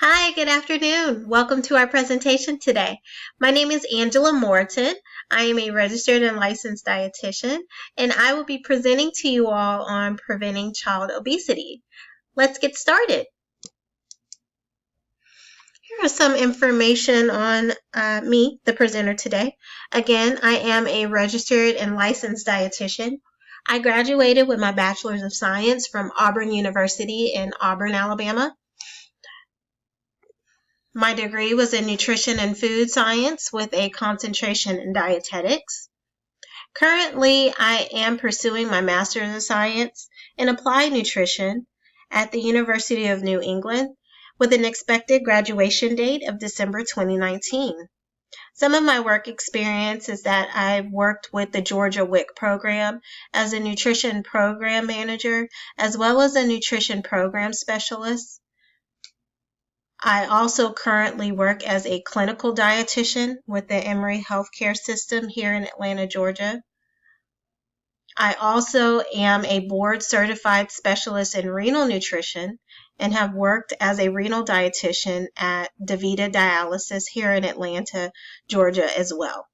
Hi, good afternoon. Welcome to our presentation today. My name is Angela Morton. I am a registered and licensed dietitian, and I will be presenting to you all on preventing child obesity. Let's get started. Here is some information on me, the presenter today. Again, I am a registered and licensed dietitian. I graduated with my Bachelor's of Science from Auburn University in Auburn, Alabama. My degree was in nutrition and food science with a concentration in dietetics. Currently, I am pursuing my Master's of Science in Applied Nutrition at the University of New England with an expected graduation date of December 2019. Some of my work experience is that I've worked with the Georgia WIC program as a nutrition program manager, as well as a nutrition program specialist. I also currently work as a clinical dietitian with the Emory Healthcare System here in Atlanta, Georgia. I also am a board certified specialist in renal nutrition and have worked as a renal dietitian at DaVita Dialysis here in Atlanta, Georgia as well.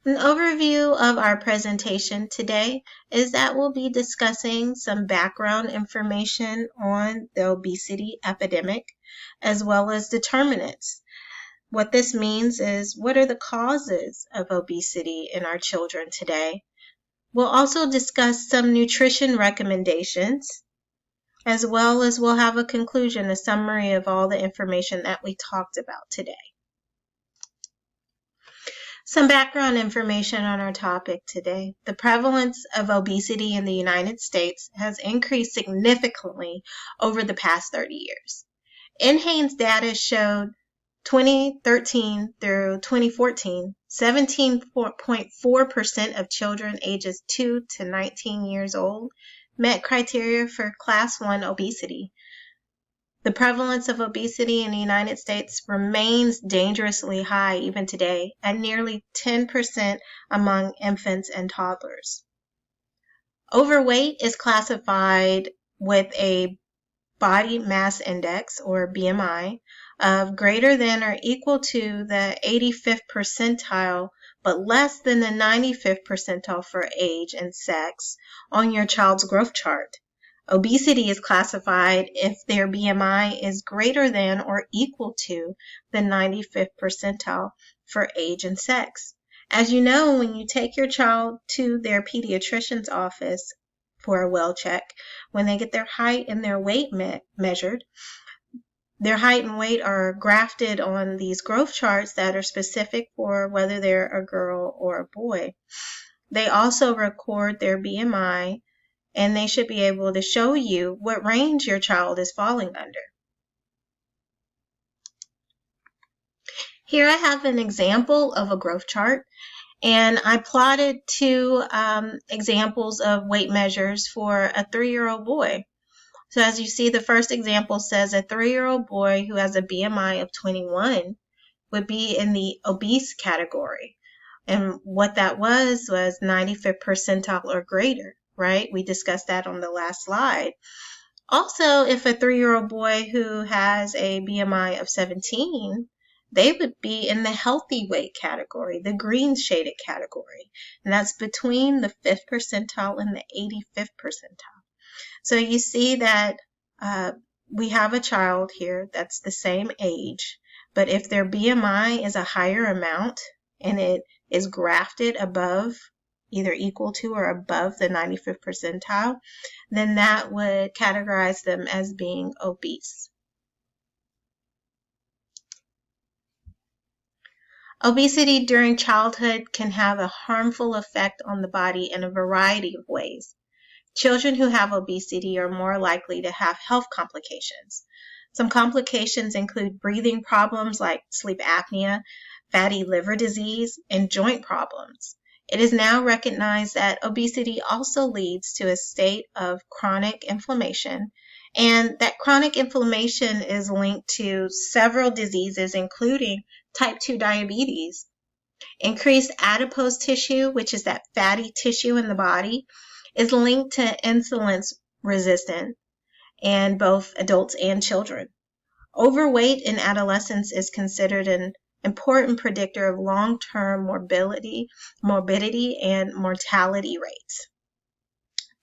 An overview of our presentation today is that we'll be discussing some background information on the obesity epidemic, as well as determinants. What this means is, what are the causes of obesity in our children today? We'll also discuss some nutrition recommendations, as well as we'll have a conclusion, a summary of all the information that we talked about today. Some background information on our topic today. The prevalence of obesity in the United States has increased significantly over the past 30 years. NHANES data showed 2013 through 2014, 17.4% of children ages 2 to 19 years old met criteria for Class 1 obesity. The prevalence of obesity in the United States remains dangerously high even today, at nearly 10% among infants and toddlers. Overweight is classified with a body mass index, or BMI, of greater than or equal to the 85th percentile, but less than the 95th percentile for age and sex on your child's growth chart. Obesity is classified if their BMI is greater than or equal to the 95th percentile for age and sex. As you know, when you take your child to their pediatrician's office for a well check, when they get their height and their weight measured, their height and weight are grafted on these growth charts that are specific for whether they're a girl or a boy. They also record their BMI, and they should be able to show you what range your child is falling under. Here I have an example of a growth chart, and I plotted two examples of weight measures for a 3-year-old boy. So as you see, the first example says a 3-year-old boy who has a BMI of 21 would be in the obese category. And what that was 95th percentile or greater, right? We discussed that on the last slide. Also, if a 3-year-old boy who has a BMI of 17, they would be in the healthy weight category, the green shaded category. And that's between the 5th percentile and the 85th percentile. So you see that we have a child here that's the same age, but if their BMI is a higher amount and it is grafted above, either equal to or above the 95th percentile, then that would categorize them as being obese. Obesity during childhood can have a harmful effect on the body in a variety of ways. Children who have obesity are more likely to have health complications. Some complications include breathing problems like sleep apnea, fatty liver disease, and joint problems. It is now recognized that obesity also leads to a state of chronic inflammation, and that chronic inflammation is linked to several diseases, including type 2 diabetes. Increased adipose tissue, which is that fatty tissue in the body, is linked to insulin resistance, and both adults and children. Overweight in adolescence is considered an important predictor of long-term morbidity and mortality rates.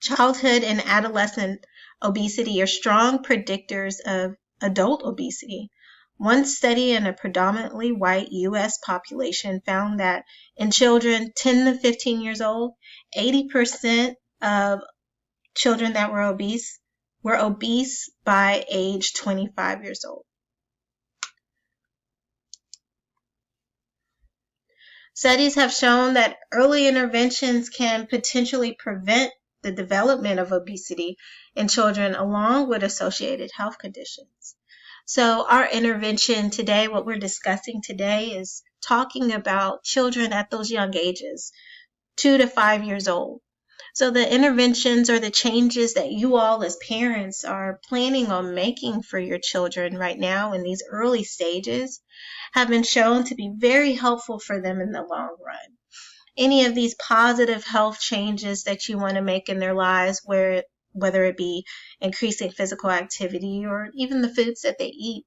Childhood and adolescent obesity are strong predictors of adult obesity. One study in a predominantly white U.S. population found that in children 10 to 15 years old, 80% of children that were obese by age 25 years old. Studies have shown that early interventions can potentially prevent the development of obesity in children along with associated health conditions. So our intervention today, what we're discussing today, is talking about children at those young ages, 2 to 5 years old. So the interventions or the changes that you all as parents are planning on making for your children right now in these early stages have been shown to be very helpful for them in the long run. Any of these positive health changes that you want to make in their lives, whether it be increasing physical activity or even the foods that they eat,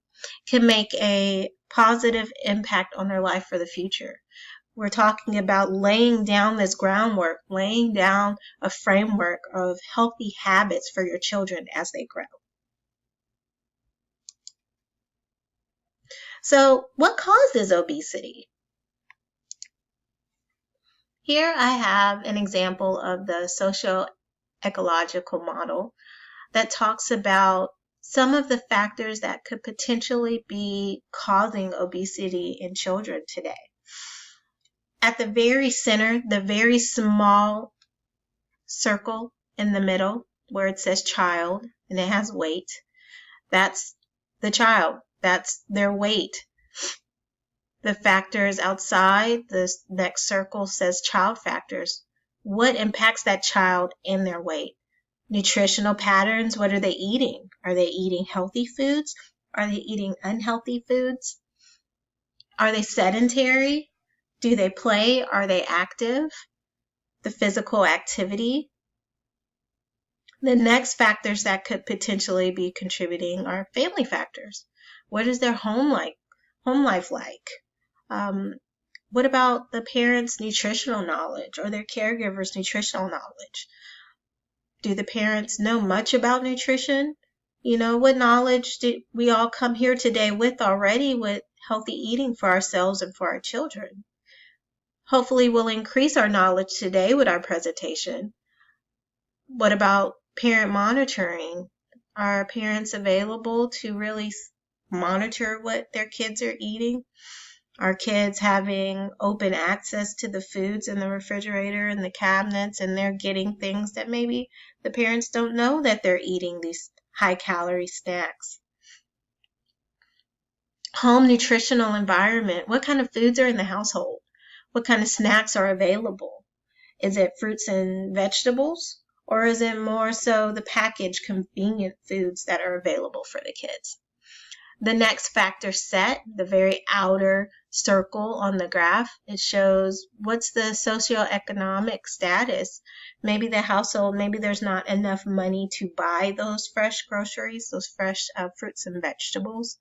can make a positive impact on their life for the future. We're talking about laying down this groundwork, laying down a framework of healthy habits for your children as they grow. So, what causes obesity? Here I have an example of the socio-ecological model that talks about some of the factors that could potentially be causing obesity in children today. At the very center, the very small circle in the middle where it says child and it has weight, that's the child. That's their weight. The factors outside the next circle says child factors. What impacts that child and their weight? Nutritional patterns. What are they eating? Are they eating healthy foods? Are they eating unhealthy foods? Are they sedentary? Do they play? Are they active? The physical activity. The next factors that could potentially be contributing are family factors. What is their home life like? What about the parents' nutritional knowledge or their caregivers' nutritional knowledge? Do the parents know much about nutrition? What knowledge did we all come here today with already with healthy eating for ourselves and for our children? Hopefully we'll increase our knowledge today with our presentation. What about parent monitoring? Are parents available to really monitor what their kids are eating? Are kids having open access to the foods in the refrigerator and the cabinets, and they're getting things that maybe the parents don't know that they're eating, these high-calorie snacks? Home nutritional environment. What kind of foods are in the household? What kind of snacks are available? Is it fruits and vegetables? Or is it more so the packaged convenient foods that are available for the kids? The next factor set, the very outer circle on the graph, it shows what's the socioeconomic status. Maybe the household, maybe there's not enough money to buy those fresh groceries, those fresh fruits and vegetables.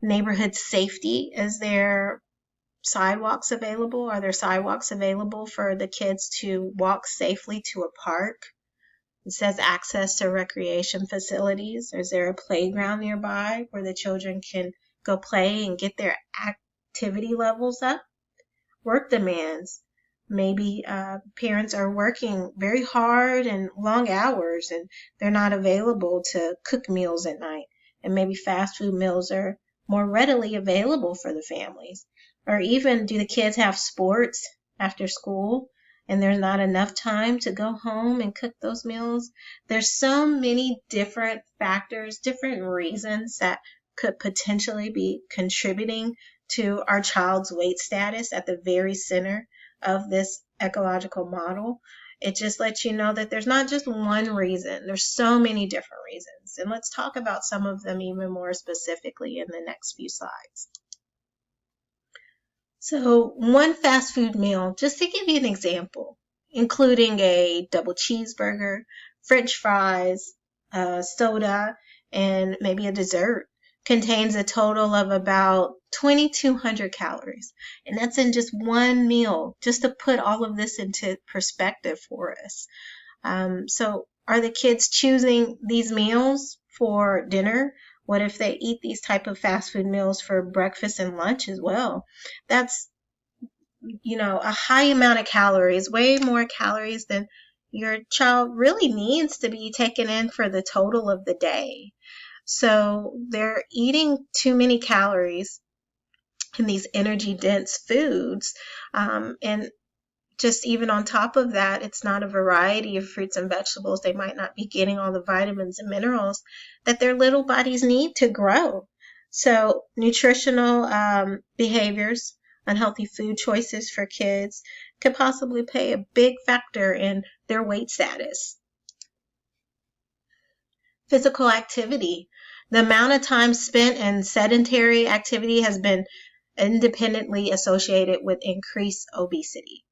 Neighborhood safety, is there sidewalks available? Are there sidewalks available for the kids to walk safely to a park? It says access to recreation facilities. Is there a playground nearby where the children can go play and get their activity levels up? Work demands. Maybe parents are working very hard and long hours and they're not available to cook meals at night. And maybe fast food meals are more readily available for the families. Or even, do the kids have sports after school? And there's not enough time to go home and cook those meals. There's so many different factors, different reasons that could potentially be contributing to our child's weight status at the very center of this ecological model. It just lets you know that there's not just one reason. There's so many different reasons. And let's talk about some of them even more specifically in the next few slides. So one fast food meal, just to give you an example, including a double cheeseburger, French fries, soda, and maybe a dessert contains a total of about 2,200 calories. And that's in just one meal, just to put all of this into perspective for us. So are the kids choosing these meals for dinner? What if they eat these type of fast food meals for breakfast and lunch as well? That's, a high amount of calories, way more calories than your child really needs to be taken in for the total of the day. So they're eating too many calories in these energy dense foods. And just even on top of that, it's not a variety of fruits and vegetables. They might not be getting all the vitamins and minerals that their little bodies need to grow. So nutritional behaviors, unhealthy food choices for kids could possibly play a big factor in their weight status. Physical activity. The amount of time spent in sedentary activity has been independently associated with increased obesity.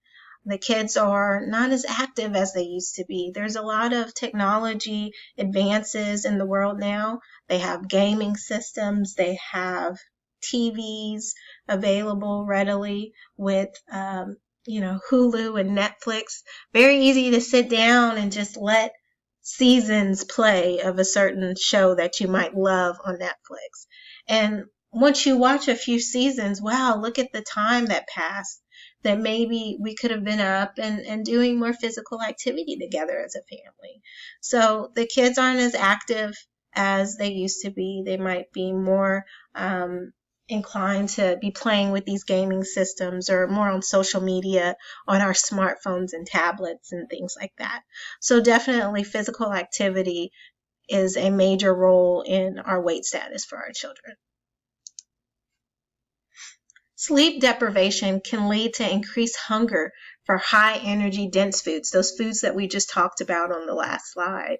The kids are not as active as they used to be. There's a lot of technology advances in the world now. They have gaming systems, they have TVs available readily with Hulu and Netflix. Very easy to sit down and just let seasons play of a certain show that you might love on Netflix. And once you watch a few seasons, wow, look at the time that passed, that maybe we could have been up and doing more physical activity together as a family. So the kids aren't as active as they used to be. They might be more inclined to be playing with these gaming systems or more on social media on our smartphones and tablets and things like that. So definitely physical activity is a major role in our weight status for our children. Sleep deprivation can lead to increased hunger for high energy dense foods, those foods that we just talked about on the last slide.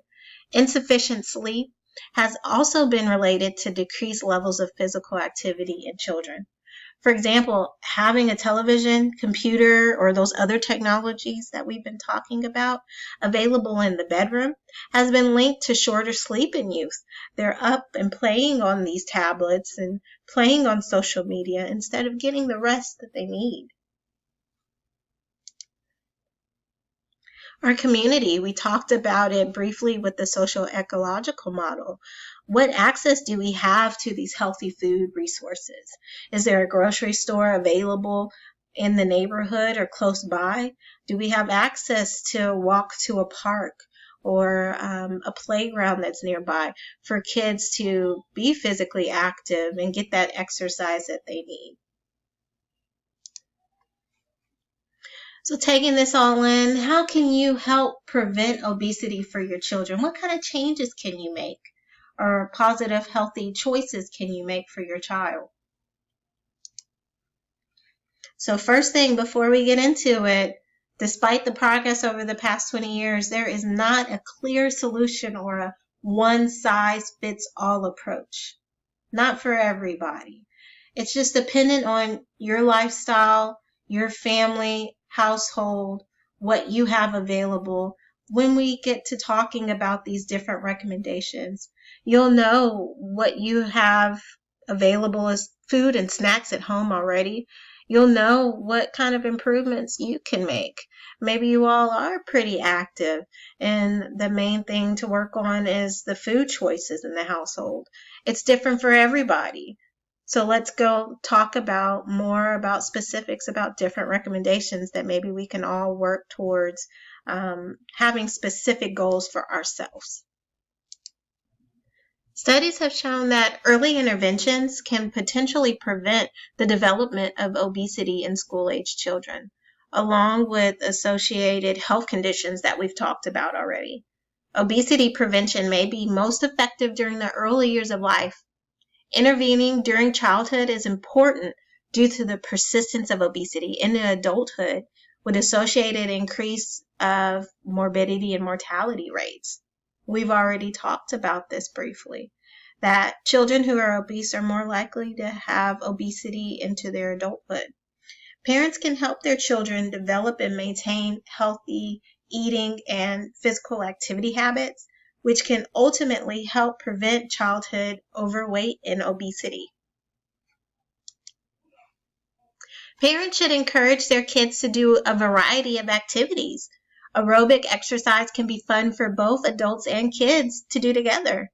Insufficient sleep has also been related to decreased levels of physical activity in children. For example, having a television, computer, or those other technologies that we've been talking about available in the bedroom has been linked to shorter sleep in youth. They're up and playing on these tablets and playing on social media instead of getting the rest that they need. Our community, we talked about it briefly with the social ecological model. What access do we have to these healthy food resources? Is there a grocery store available in the neighborhood or close by? Do we have access to walk to a park or a playground that's nearby for kids to be physically active and get that exercise that they need? So taking this all in, how can you help prevent obesity for your children? What kind of changes can you make? Or positive, healthy choices can you make for your child? So first thing, before we get into it, despite the progress over the past 20 years, there is not a clear solution or a one-size-fits-all approach. Not for everybody. It's just dependent on your lifestyle, your family, household, what you have available. When we get to talking about these different recommendations, you'll know what you have available as food and snacks at home already. You'll know what kind of improvements you can make. Maybe you all are pretty active, and the main thing to work on is the food choices in the household. It's different for everybody. So let's go talk about more about specifics about different recommendations that maybe we can all work towards having specific goals for ourselves. Studies have shown that early interventions can potentially prevent the development of obesity in school-age children, along with associated health conditions that we've talked about already. Obesity prevention may be most effective during the early years of life. Intervening during childhood is important due to the persistence of obesity in adulthood with associated increase of morbidity and mortality rates. We've already talked about this briefly, that children who are obese are more likely to have obesity into their adulthood. Parents can help their children develop and maintain healthy eating and physical activity habits which can ultimately help prevent childhood overweight and obesity. Parents should encourage their kids to do a variety of activities. Aerobic exercise can be fun for both adults and kids to do together.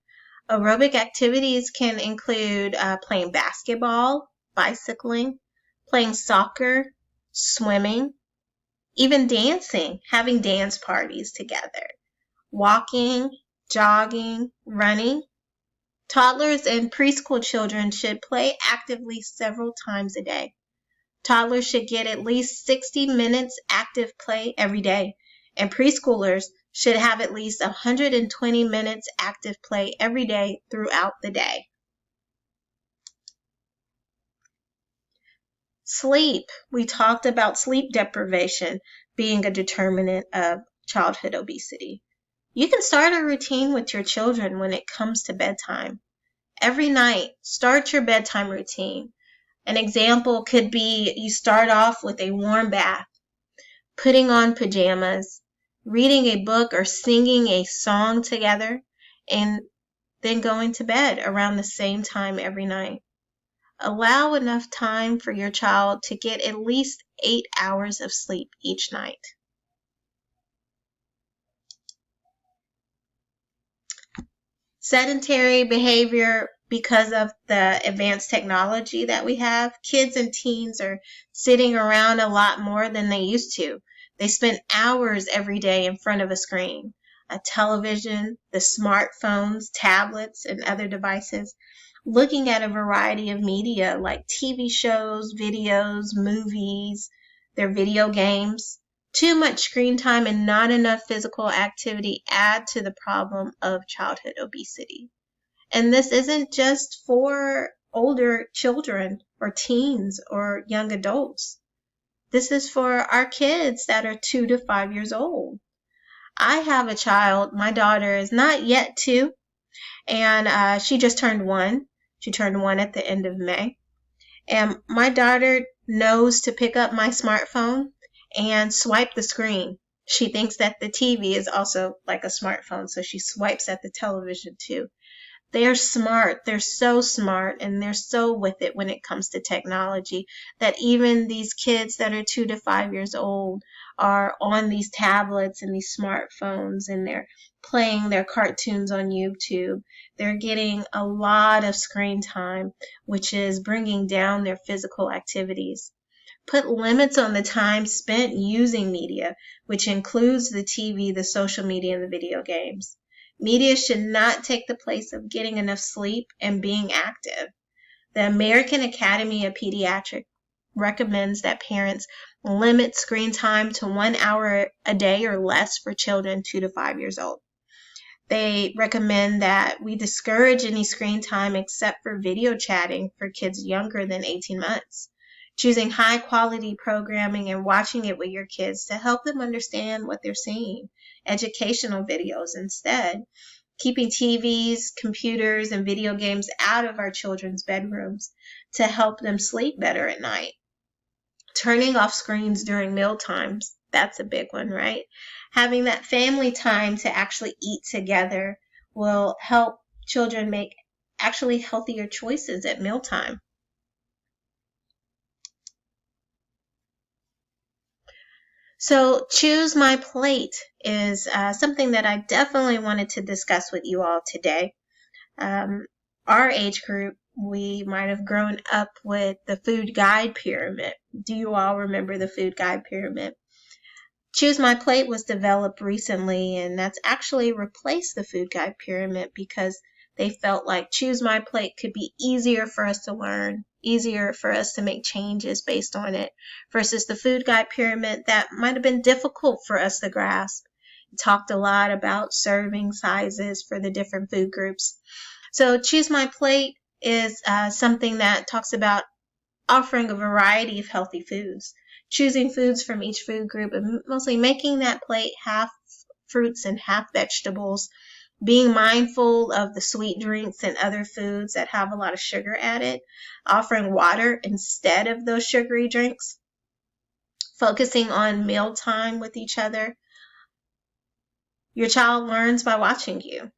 Aerobic activities can include playing basketball, bicycling, playing soccer, swimming, even dancing, having dance parties together, walking, jogging, running. Toddlers and preschool children should play actively several times a day. Toddlers should get at least 60 minutes active play every day, and preschoolers should have at least 120 minutes active play every day throughout the day. Sleep. We talked about sleep deprivation being a determinant of childhood obesity. You can start a routine with your children when it comes to bedtime. Every night, start your bedtime routine. An example could be you start off with a warm bath, putting on pajamas, reading a book or singing a song together, and then going to bed around the same time every night. Allow enough time for your child to get at least 8 hours of sleep each night. Sedentary behavior. Because of the advanced technology that we have, kids and teens are sitting around a lot more than they used to. They spend hours every day in front of a screen, a television, the smartphones, tablets, and other devices, looking at a variety of media like TV shows, videos, movies, their video games. Too much screen time and not enough physical activity add to the problem of childhood obesity. And this isn't just for older children or teens or young adults. This is for our kids that are 2 to 5 years old. I have a child. My daughter is not yet 2, and she just turned 1. She turned 1 at the end of May. And my daughter knows to pick up my smartphone and swipe the screen. She thinks that the TV is also like a smartphone, so she swipes at the television too. They're smart. They're so smart, and they're so with it when it comes to technology that even these kids that are 2 to 5 years old are on these tablets and these smartphones, and they're playing their cartoons on YouTube. They're getting a lot of screen time, which is bringing down their physical activities. Put limits on the time spent using media, which includes the TV, the social media, and the video games. Media should not take the place of getting enough sleep and being active. The American Academy of Pediatrics recommends that parents limit screen time to 1 hour a day or less for children 2 to 5 years old. They recommend that we discourage any screen time except for video chatting for kids younger than 18 months. Choosing high quality programming and watching it with your kids to help them understand what they're seeing. Educational videos instead. Keeping TVs, computers, and video games out of our children's bedrooms to help them sleep better at night. Turning off screens during meal times. That's a big one, right? Having that family time to actually eat together will help children make actually healthier choices at mealtime. So Choose My Plate is something that I definitely wanted to discuss with you all today. Our age group, we might have grown up with the food guide pyramid. Do you all remember the food guide pyramid? Choose My Plate was developed recently, and that's actually replaced the food guide pyramid because they felt like Choose My Plate could be easier for us to learn, easier for us to make changes based on it, versus the food guide pyramid that might have been difficult for us to grasp. It talked a lot about serving sizes for the different food groups. So Choose My Plate is something that talks about offering a variety of healthy foods, choosing foods from each food group, and mostly making that plate half fruits and half vegetables, being mindful of the sweet drinks and other foods that have a lot of sugar added, offering water instead of those sugary drinks, focusing on mealtime with each other. Your child learns by watching you.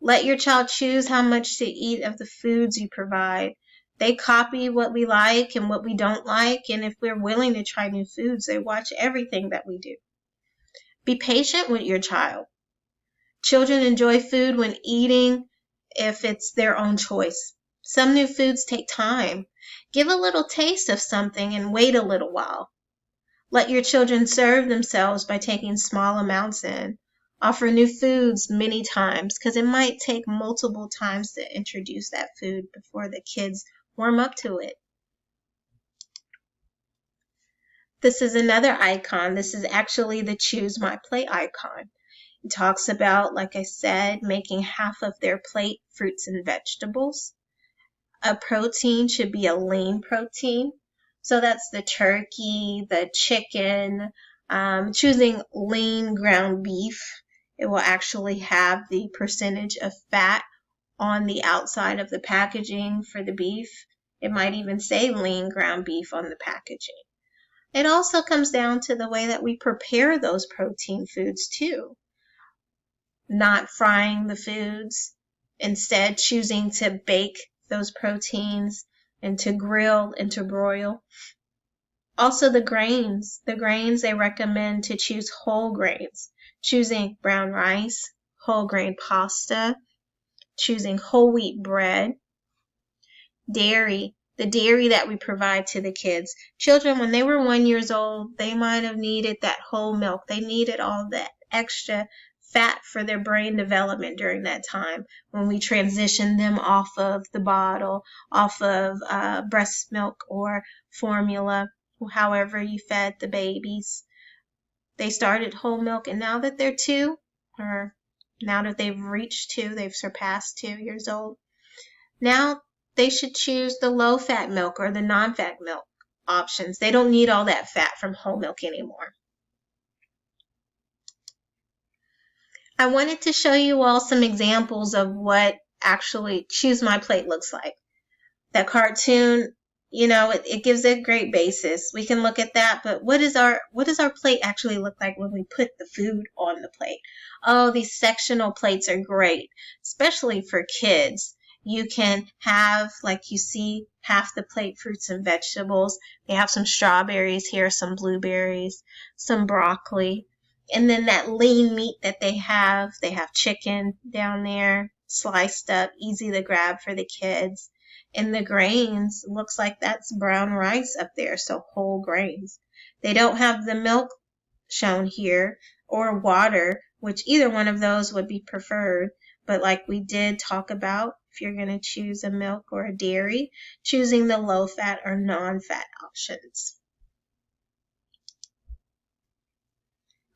Let your child choose how much to eat of the foods you provide. They copy what we like and what we don't like, and if we're willing to try new foods, they watch everything that we do. Be patient with your child. Children enjoy food when eating if it's their own choice. Some new foods take time. Give a little taste of something and wait a little while. Let your children serve themselves by taking small amounts in. Offer new foods many times because it might take multiple times to introduce that food before the kids warm up to it. This is another icon. This is actually the Choose My Plate icon. It talks about, like I said, making half of their plate fruits and vegetables. A protein should be a lean protein. So that's the turkey, the chicken, choosing lean ground beef. It will actually have the percentage of fat on the outside of the packaging for the beef. It might even say lean ground beef on the packaging. It also comes down to the way that we prepare those protein foods too. Not frying the foods, instead choosing to bake those proteins and to grill and to broil. Also the grains they recommend to choose whole grains, choosing brown rice, whole grain pasta, choosing whole wheat bread. Dairy, the dairy that we provide to the kids. Children, when they were 1 year old, they might have needed that whole milk. They needed all that extra fat for their brain development during that time when we transitioned them off of the bottle, off of breast milk or formula, however you fed the babies. They started whole milk, and now that they're 2, or now that they've reached 2, they've surpassed 2 years old, now they should choose the low-fat milk or the non-fat milk options. They don't need all that fat from whole milk anymore. I wanted to show you all some examples of what actually Choose My Plate looks like. That cartoon, it gives a great basis. We can look at that, but what does our plate actually look like when we put the food on the plate? Oh, these sectional plates are great, especially for kids. You can have, like you see, half the plate fruits and vegetables. They have some strawberries here, some blueberries, some broccoli. And then that lean meat that they have chicken down there, sliced up, easy to grab for the kids. And the grains, looks like that's brown rice up there, so whole grains. They don't have the milk shown here or water, which either one of those would be preferred. But like we did talk about, if you're going to choose a milk or a dairy, choosing the low-fat or non-fat options.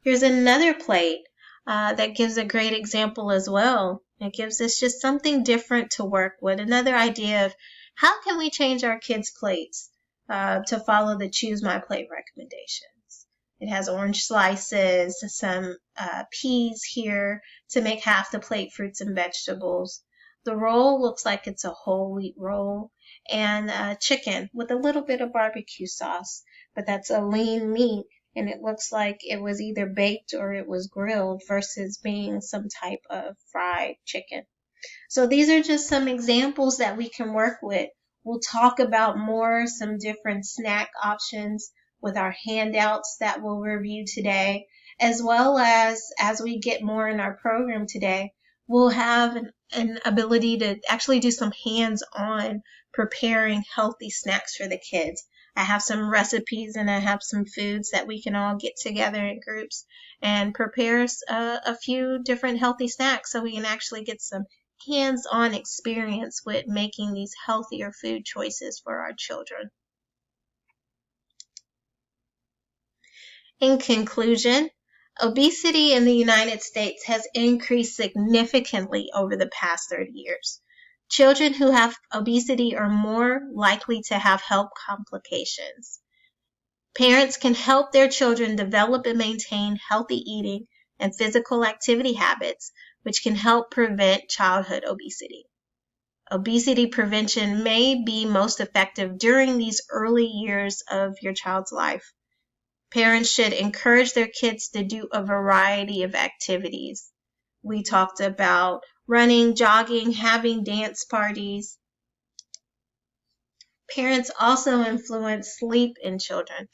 Here's another plate that gives a great example as well. It gives us just something different to work with, another idea of how can we change our kids' plates to follow the Choose My Plate recommendations. It has orange slices, some peas here to make half the plate fruits and vegetables. The roll looks like it's a whole wheat roll, and chicken with a little bit of barbecue sauce, but that's a lean meat, and it looks like it was either baked or it was grilled versus being some type of fried chicken. So these are just some examples that we can work with. We'll talk about some different snack options with our handouts that we'll review today, as well as we get more in our program today, we'll have an ability to actually do some hands-on preparing healthy snacks for the kids. I have some recipes and I have some foods that we can all get together in groups and prepare a few different healthy snacks so we can actually get some hands-on experience with making these healthier food choices for our children. In conclusion, obesity in the United States has increased significantly over the past 30 years. Children who have obesity are more likely to have health complications. Parents can help their children develop and maintain healthy eating and physical activity habits, which can help prevent childhood obesity. Obesity prevention may be most effective during these early years of your child's life. Parents should encourage their kids to do a variety of activities. We talked about running, jogging, having dance parties. Parents also influence sleep in children,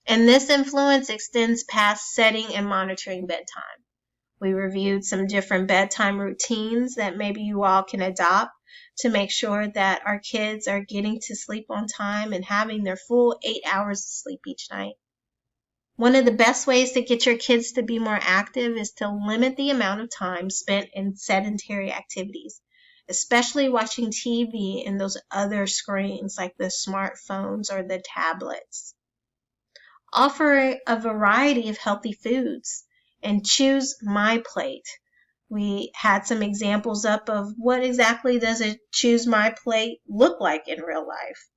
and this influence extends past setting and monitoring bedtime. We reviewed some different bedtime routines that maybe you all can adopt to make sure that our kids are getting to sleep on time and having their full 8 hours of sleep each night. One of the best ways to get your kids to be more active is to limit the amount of time spent in sedentary activities, especially watching TV and those other screens like the smartphones or the tablets. Offer a variety of healthy foods and choose my plate. We had some examples up of what exactly does a choose my plate look like in real life.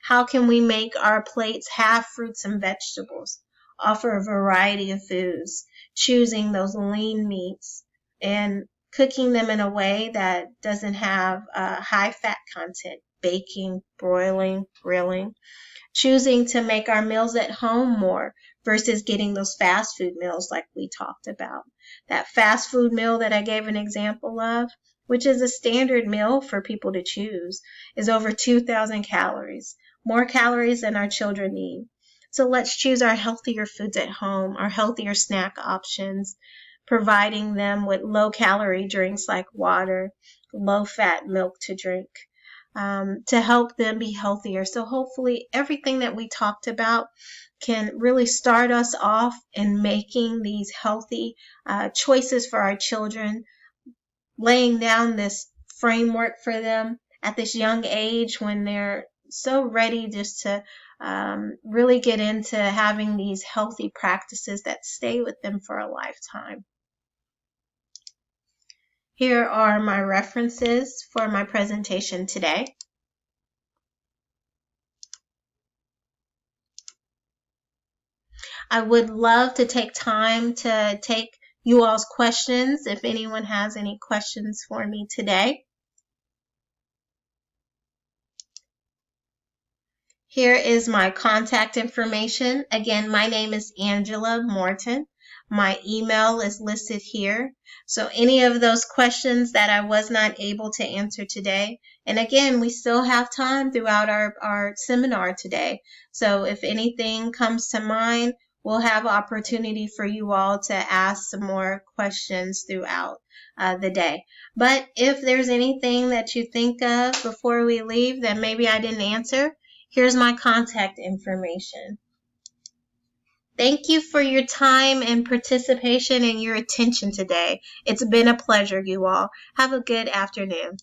How can we make our plates have fruits and vegetables? Offer a variety of foods, choosing those lean meats and cooking them in a way that doesn't have high fat content, baking, broiling, grilling. Choosing to make our meals at home more versus getting those fast food meals like we talked about. That fast food meal that I gave an example of, which is a standard meal for people to choose, is over 2,000 calories, more calories than our children need. So let's choose our healthier foods at home, our healthier snack options, providing them with low-calorie drinks like water, low-fat milk to drink, to help them be healthier. So hopefully everything that we talked about can really start us off in making these healthy choices for our children, laying down this framework for them at this young age when they're so ready just to really get into having these healthy practices that stay with them for a lifetime. Here are my references for my presentation today. I would love to take time to take you all's questions if anyone has any questions for me today. Here is my contact information. Again, my name is Angela Morton. My email is listed here. So any of those questions that I was not able to answer today, and again, we still have time throughout our seminar today. So if anything comes to mind, we'll have opportunity for you all to ask some more questions throughout the day. But if there's anything that you think of before we leave that maybe I didn't answer, here's my contact information. Thank you for your time and participation and your attention today. It's been a pleasure, you all. Have a good afternoon.